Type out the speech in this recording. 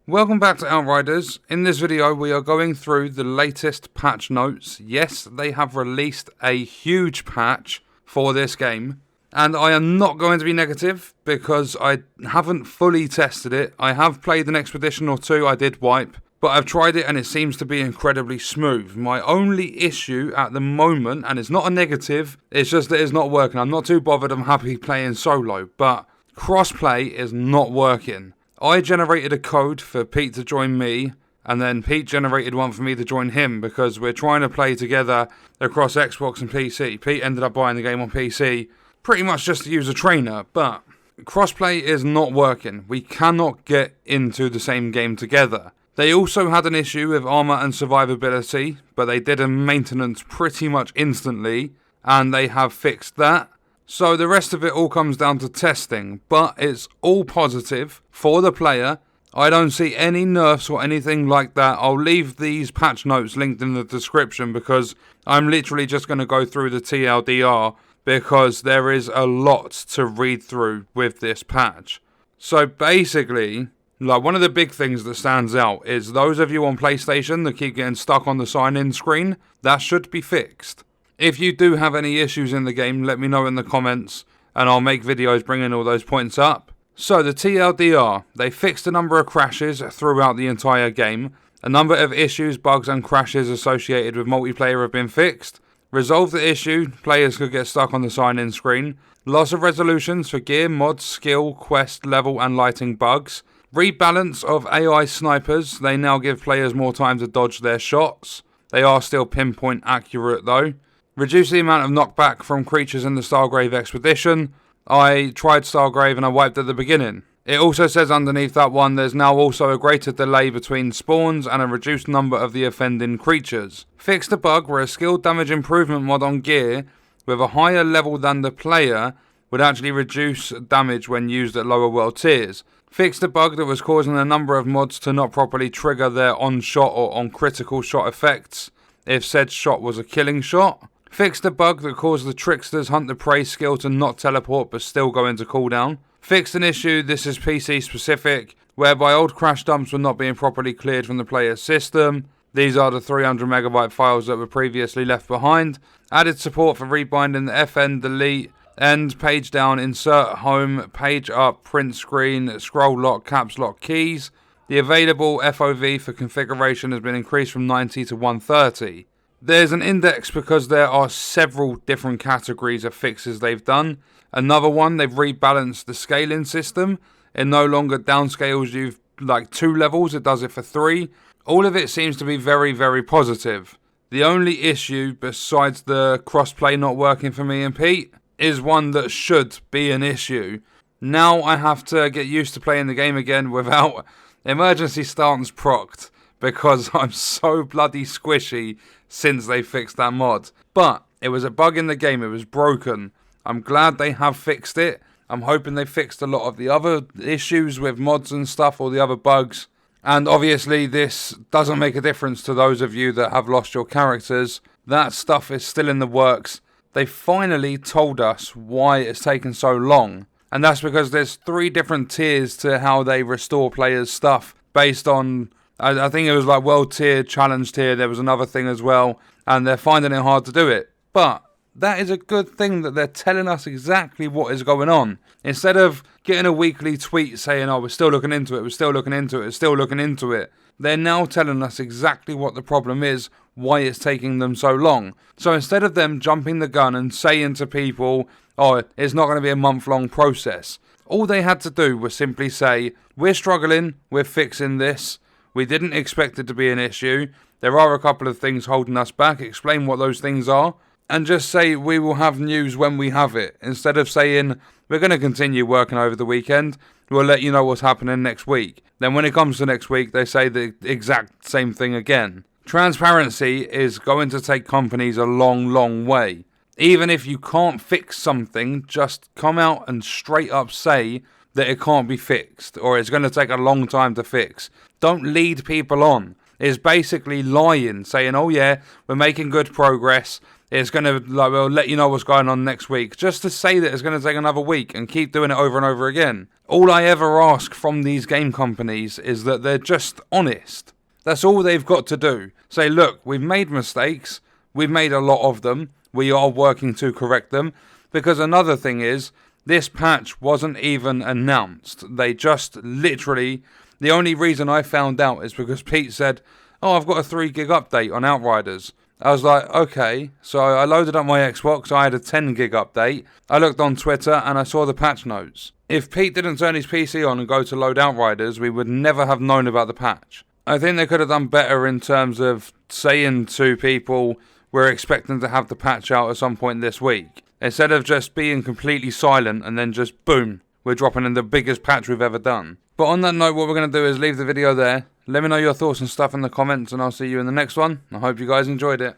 Welcome back to Outriders. In this video we are going through the latest patch notes. Yes, they have released a huge patch for this game. And I am not going to be negative because I haven't fully tested it. I have played an expedition or two, I did wipe. But I've tried it and it seems to be incredibly smooth. My only issue at the moment, and it's not a negative, it's just that it's not working. I'm not too bothered, I'm happy playing solo. But crossplay is not working. I generated a code for Pete to join me, and then Pete generated one for me to join him because we're trying to play together across Xbox and PC. Pete ended up buying the game on PC, pretty much just to use a trainer, but crossplay is not working. We cannot get into the same game together. They also had an issue with armor and survivability, but they did a maintenance pretty much instantly, and they have fixed that. So the rest of it all comes down to testing, but it's all positive for the player. I don't see any nerfs or anything like that. I'll leave these patch notes linked in the description because I'm literally just going to go through the TLDR because there is a lot to read through with this patch. So basically, like one of the big things that stands out is those of you on PlayStation that keep getting stuck on the sign-in screen, that should be fixed. If you do have any issues in the game, let me know in the comments, and I'll make videos bringing all those points up. So the TLDR, they fixed a number of crashes throughout the entire game. A number of issues, bugs and crashes associated with multiplayer have been fixed. Resolved the issue, players could get stuck on the sign-in screen. Loss of resolutions for gear, mods, skill, quest, level and lighting bugs. Rebalance of AI snipers, they now give players more time to dodge their shots. They are still pinpoint accurate though. Reduce the amount of knockback from creatures in the Stargrave expedition. I tried Stargrave and I wiped at the beginning. It also says underneath that one there's now also a greater delay between spawns and a reduced number of the offending creatures. Fixed a bug where a skill damage improvement mod on gear with a higher level than the player would actually reduce damage when used at lower world tiers. Fixed a bug that was causing a number of mods to not properly trigger their on-shot or on-critical shot effects if said shot was a killing shot. Fixed a bug that caused the Trickster's Hunt the Prey skill to not teleport but still go into cooldown. Fixed an issue, this is PC specific, whereby old crash dumps were not being properly cleared from the player's system. These are the 300 megabyte files that were previously left behind. Added support for rebinding the FN, delete, end, page down, insert, home, page up, print screen, scroll lock, caps lock keys. The available FOV for configuration has been increased from 90 to 130. There's an index because there are several different categories of fixes they've done. Another one, they've rebalanced the scaling system. It no longer downscales you like 2 levels, it does it for 3. All of it seems to be very, very positive. The only issue, besides the crossplay not working for me and Pete, is one that should be an issue. Now I have to get used to playing the game again without emergency stance procced because I'm so bloody squishy since they fixed that mod. But it was a bug in the game, it was broken. I'm glad they have fixed it. I'm hoping they fixed a lot of the other issues with mods and stuff, or the other bugs. And obviously this doesn't make a difference to those of you that have lost your characters. That stuff is still in the works. They finally told us why it's taken so long. And that's because there's 3 different tiers to how they restore players' stuff based on, I think it was like world tier, challenge tier, there was another thing as well, and they're finding it hard to do it. But that is a good thing that they're telling us exactly what is going on. Instead of getting a weekly tweet saying, oh, we're still looking into it, we're still looking into it, we're still looking into it, they're now telling us exactly what the problem is, why it's taking them so long. So instead of them jumping the gun and saying to people, oh, it's not going to be a month-long process, all they had to do was simply say, we're struggling, we're fixing this, we didn't expect it to be an issue, there are a couple of things holding us back, explain what those things are, and just say we will have news when we have it, instead of saying we're going to continue working over the weekend, we'll let you know what's happening next week. Then when it comes to next week, they say the exact same thing again. Transparency is going to take companies a long, long way. Even if you can't fix something, just come out and straight up say that it can't be fixed, or it's going to take a long time to fix. Don't lead people on. is basically lying, saying, oh yeah, we're making good progress. It's going to, like, we'll let you know what's going on next week. Just to say that it's going to take another week and keep doing it over and over again. All I ever ask from these game companies is that they're just honest. That's all they've got to do. Say, look, we've made mistakes. We've made a lot of them. We are working to correct them. Because another thing is, this patch wasn't even announced. They just literally, the only reason I found out is because Pete said, oh, I've got a 3 gig update on Outriders. I was like, okay. So I loaded up my Xbox. I had a 10 gig update. I looked on Twitter and I saw the patch notes. If Pete didn't turn his PC on and go to load Outriders, we would never have known about the patch. I think they could have done better in terms of saying to people, we're expecting to have the patch out at some point this week. Instead of just being completely silent and then just boom, we're dropping in the biggest patch we've ever done. But on that note, what we're going to do is leave the video there. Let me know your thoughts and stuff in the comments and I'll see you in the next one. I hope you guys enjoyed it.